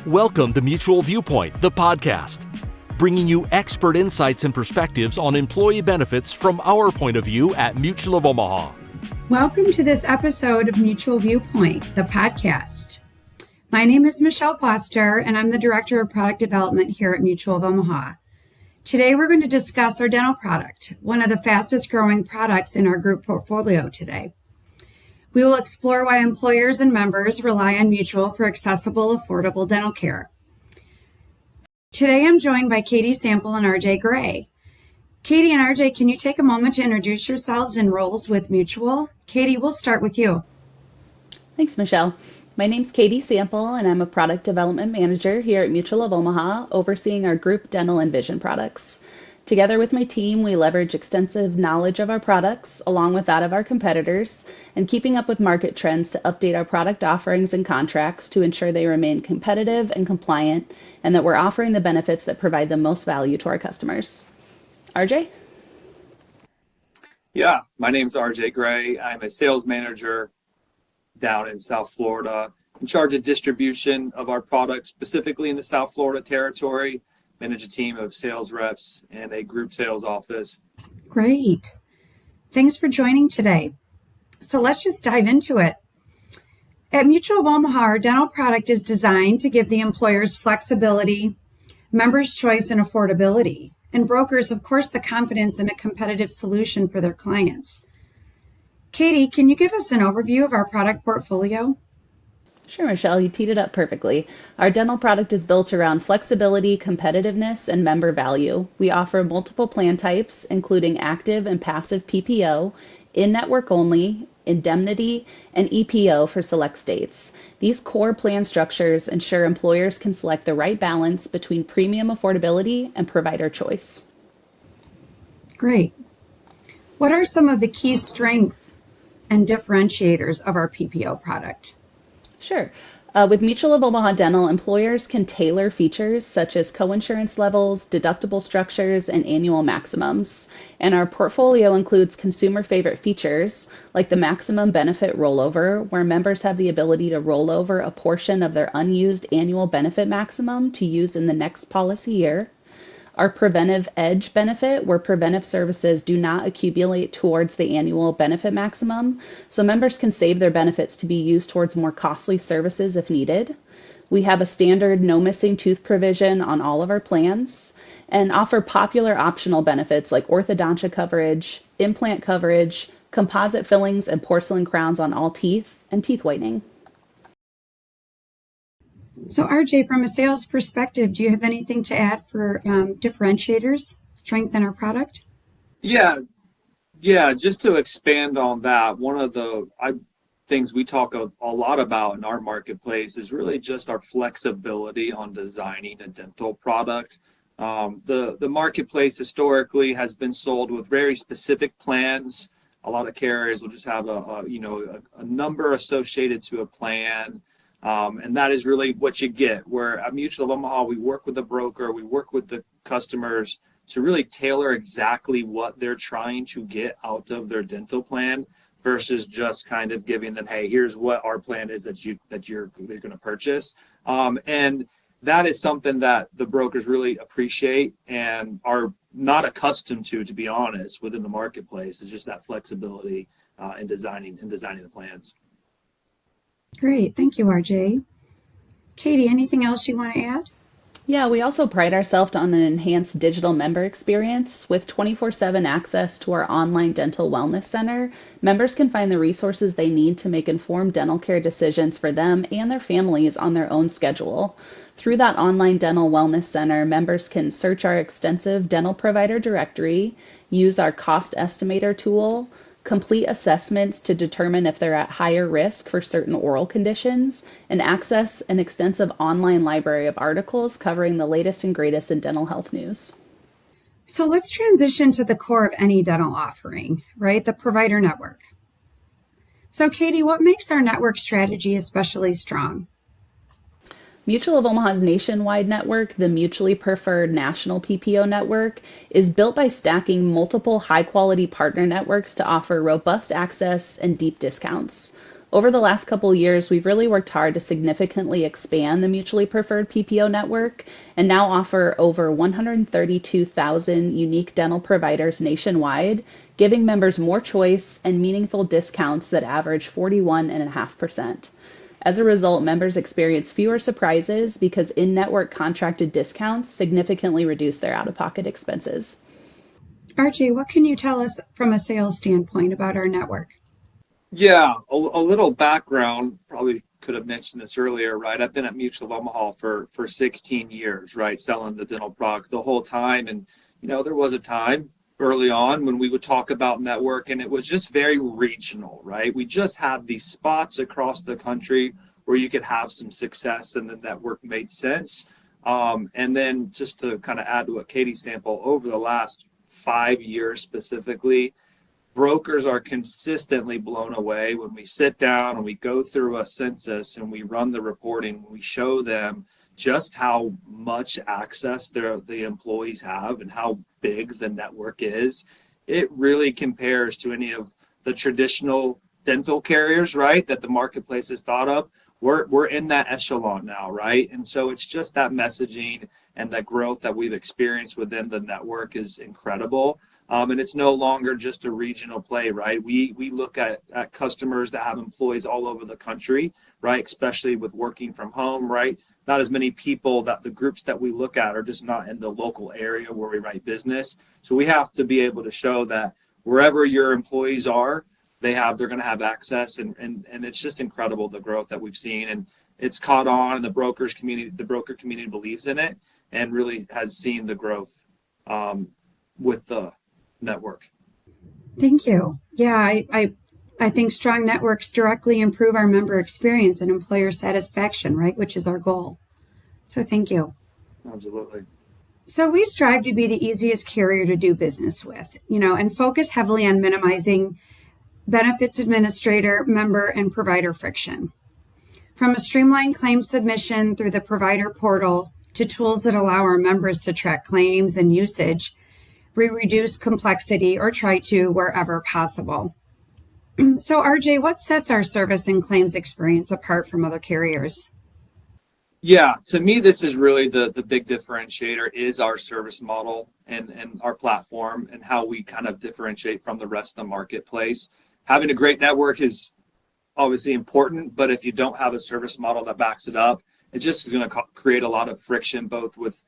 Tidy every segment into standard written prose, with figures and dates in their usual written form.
Welcome to Mutual Viewpoint, the podcast, bringing you expert insights and perspectives on employee benefits from our point of view at Mutual of Omaha. Welcome to this episode of Mutual Viewpoint, the podcast. My name is Michelle Foster, and I'm the Director of Product Development here at Mutual of Omaha. Today, we're going to discuss our dental product, one of the fastest growing products in our group portfolio today. We will explore why employers and members rely on Mutual for accessible, affordable dental care. Today, I'm joined by Katie Sample and RJ Gray. Katie and RJ, can you take a moment to introduce yourselves and roles with Mutual? Katie, we'll start with you. Thanks, Michelle. My name's Katie Sample, and I'm a Product Development Manager here at Mutual of Omaha, overseeing our group dental and vision products. Together with my team, we leverage extensive knowledge of our products, along with that of our competitors, and keeping up with market trends to update our product offerings and contracts to ensure they remain competitive and compliant, and that we're offering the benefits that provide the most value to our customers. RJ? Yeah, my name's RJ Gray. I'm a sales manager down in South Florida, in charge of distribution of our products, specifically in the South Florida territory. Manage a team of sales reps and a group sales office. Great. Thanks for joining today. So let's just dive into it. At Mutual of Omaha, our dental product is designed to give the employers flexibility, members' choice, and affordability, and brokers, of course, the confidence in a competitive solution for their clients. Katie, can you give us an overview of our product portfolio? Sure, Michelle, you teed it up perfectly. Our dental product is built around flexibility, competitiveness, and member value. We offer multiple plan types, including active and passive PPO, in-network only, indemnity, and EPO for select states. These core plan structures ensure employers can select the right balance between premium affordability and provider choice. Great. What are some of the key strengths and differentiators of our PPO product? Sure. With Mutual of Omaha Dental, employers can tailor features such as coinsurance levels, deductible structures, and annual maximums. And our portfolio includes consumer favorite features like the maximum benefit rollover, where members have the ability to roll over a portion of their unused annual benefit maximum to use in the next policy year. Our preventive edge benefit, where preventive services do not accumulate towards the annual benefit maximum, so members can save their benefits to be used towards more costly services if needed. We have a standard no missing tooth provision on all of our plans, and offer popular optional benefits like orthodontia coverage, implant coverage, composite fillings and porcelain crowns on all teeth, and teeth whitening. So RJ, from a sales perspective, do you have anything to add for differentiators, strengthen our product? Yeah, just to expand on that, one of the things we talk a lot about in our marketplace is really just our flexibility on designing a dental product. The marketplace historically has been sold with very specific plans. A lot of carriers will just have a number associated to a plan. And that is really what you get. Where at Mutual of Omaha, we work with the broker, we work with the customers to really tailor exactly what they're trying to get out of their dental plan versus just kind of giving them, hey, here's what our plan is that you're going to purchase. And that is something that the brokers really appreciate and are not accustomed to be honest, within the marketplace. Is just that flexibility in designing the plans. Great. Thank you, RJ. Katie, anything else you want to add? Yeah, we also pride ourselves on an enhanced digital member experience. With 24/7 access to our online dental wellness center, members can find the resources they need to make informed dental care decisions for them and their families on their own schedule. Through that online dental wellness center, members can search our extensive dental provider directory, use our cost estimator tool, complete assessments to determine if they're at higher risk for certain oral conditions, and access an extensive online library of articles covering the latest and greatest in dental health news. So let's transition to the core of any dental offering, right? The provider network. So Katie, what makes our network strategy especially strong? Mutual of Omaha's nationwide network, the mutually preferred national PPO network, is built by stacking multiple high-quality partner networks to offer robust access and deep discounts. Over the last couple years, we've really worked hard to significantly expand the mutually preferred PPO network and now offer over 132,000 unique dental providers nationwide, giving members more choice and meaningful discounts that average 41.5%. As a result, members experience fewer surprises because in-network contracted discounts significantly reduce their out-of-pocket expenses. RJ, what can you tell us from a sales standpoint about our network? Yeah, a little background, probably could have mentioned this earlier, right? I've been at Mutual of Omaha for 16 years, right? Selling the dental product the whole time. And, there was a time early on when we would talk about network and it was just very regional, right? We just had these spots across the country where you could have some success and the network made sense. And then just to kind of add to what Katie sampled, over the last 5 years specifically, brokers are consistently blown away when we sit down and we go through a census and we run the reporting. We show them just how much access the employees have and how big the network is. It really compares to any of the traditional dental carriers, right, that the marketplace has thought of. We're in that echelon now, right? And so it's just that messaging and that growth that we've experienced within the network is incredible. And it's no longer just a regional play, right? We look at customers that have employees all over the country, right? Especially with working from home, right? Not as many people that the groups that we look at are just not in the local area where we write business. So we have to be able to show that wherever your employees are, they're going to have access. And it's just incredible, the growth that we've seen. And it's caught on, and the broker community believes in it and really has seen the growth with the network. Thank you. Yeah, I think strong networks directly improve our member experience and employer satisfaction, right? Which is our goal. So thank you. Absolutely. So we strive to be the easiest carrier to do business with, and focus heavily on minimizing benefits administrator, member, and provider friction. From a streamlined claim submission through the provider portal to tools that allow our members to track claims and usage, we reduce complexity or try to wherever possible. So RJ, what sets our service and claims experience apart from other carriers? Yeah, to me, this is really the big differentiator is our service model and our platform and how we kind of differentiate from the rest of the marketplace. Having a great network is obviously important, but if you don't have a service model that backs it up, it just is going to create a lot of friction, both with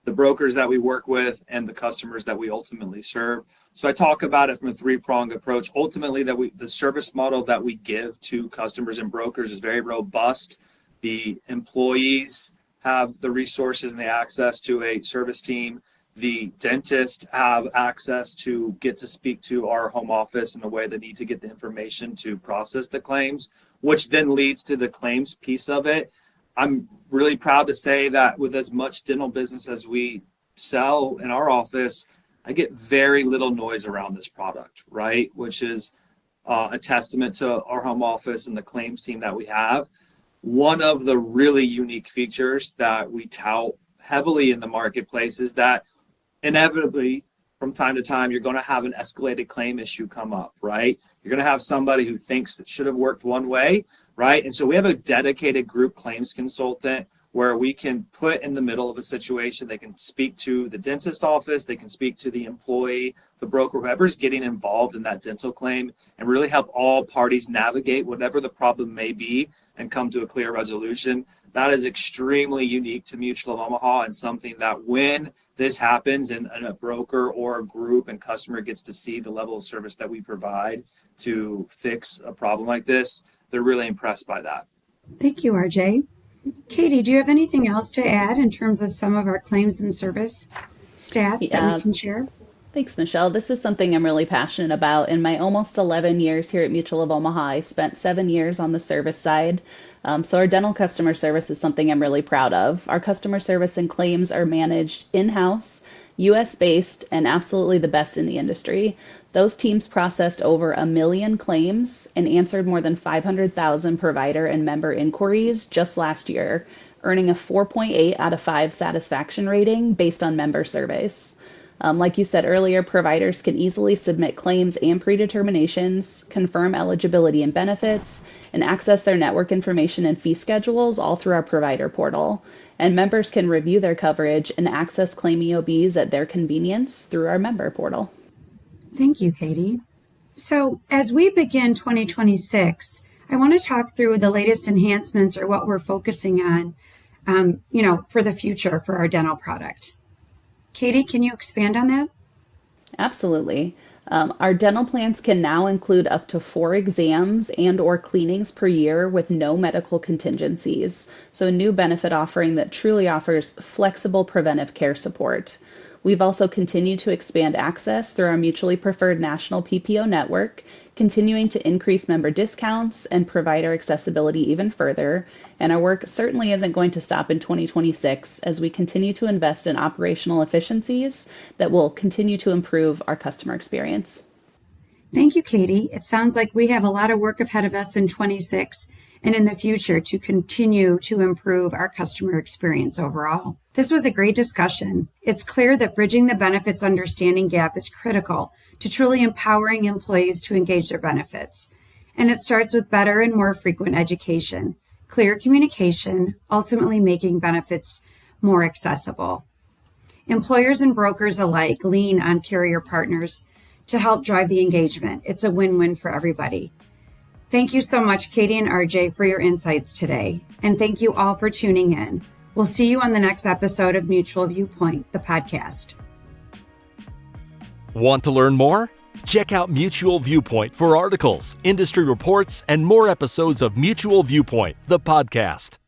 the brokers that we work with and the customers that we ultimately serve. So I talk about it from a three-pronged approach. Ultimately, the service model that we give to customers and brokers is very robust. The employees have the resources and the access to a service team. The dentists have access to get to speak to our home office in a way they need to get the information to process the claims, which then leads to the claims piece of it. I'm really proud to say that with as much dental business as we sell in our office, I get very little noise around this product, right? Which is a testament to our home office and the claims team that we have. One of the really unique features that we tout heavily in the marketplace is that inevitably, from time to time, you're going to have an escalated claim issue come up, right? You're going to have somebody who thinks it should have worked one way, right? And so we have a dedicated group claims consultant where we can put in the middle of a situation. They can speak to the dentist office, they can speak to the employee, the broker, whoever's getting involved in that dental claim, and really help all parties navigate whatever the problem may be and come to a clear resolution. That is extremely unique to Mutual of Omaha, and something that when this happens and a broker or a group and customer gets to see the level of service that we provide to fix a problem like this, they're really impressed by that. Thank you, RJ. Katie, do you have anything else to add in terms of some of our claims and service stats that we can share? Thanks, Michelle. This is something I'm really passionate about. In my almost 11 years here at Mutual of Omaha, I spent 7 years on the service side. So our dental customer service is something I'm really proud of. Our customer service and claims are managed in-house, U.S.-based, and absolutely the best in the industry. Those teams processed over 1 million claims and answered more than 500,000 provider and member inquiries just last year, earning a 4.8 out of 5 satisfaction rating based on member surveys. Like you said earlier, providers can easily submit claims and predeterminations, confirm eligibility and benefits, and access their network information and fee schedules all through our provider portal. And members can review their coverage and access claim EOBs at their convenience through our member portal. Thank you, Katie. So as we begin 2026, I want to talk through the latest enhancements or what we're focusing on, for the future for our dental product. Katie, can you expand on that? Absolutely. Our dental plans can now include up to 4 exams and or cleanings per year with no medical contingencies. So a new benefit offering that truly offers flexible preventive care support. We've also continued to expand access through our mutually preferred national PPO network, continuing to increase member discounts and provider accessibility even further. And our work certainly isn't going to stop in 2026 as we continue to invest in operational efficiencies that will continue to improve our customer experience. Thank you, Katie. It sounds like we have a lot of work ahead of us in 26 and in the future to continue to improve our customer experience overall. This was a great discussion. It's clear that bridging the benefits understanding gap is critical to truly empowering employees to engage their benefits. And it starts with better and more frequent education, clear communication, ultimately making benefits more accessible. Employers and brokers alike lean on carrier partners to help drive the engagement. It's a win-win for everybody. Thank you so much, Katie and RJ, for your insights today. And thank you all for tuning in. We'll see you on the next episode of Mutual Viewpoint, the podcast. Want to learn more? Check out Mutual Viewpoint for articles, industry reports, and more episodes of Mutual Viewpoint, the podcast.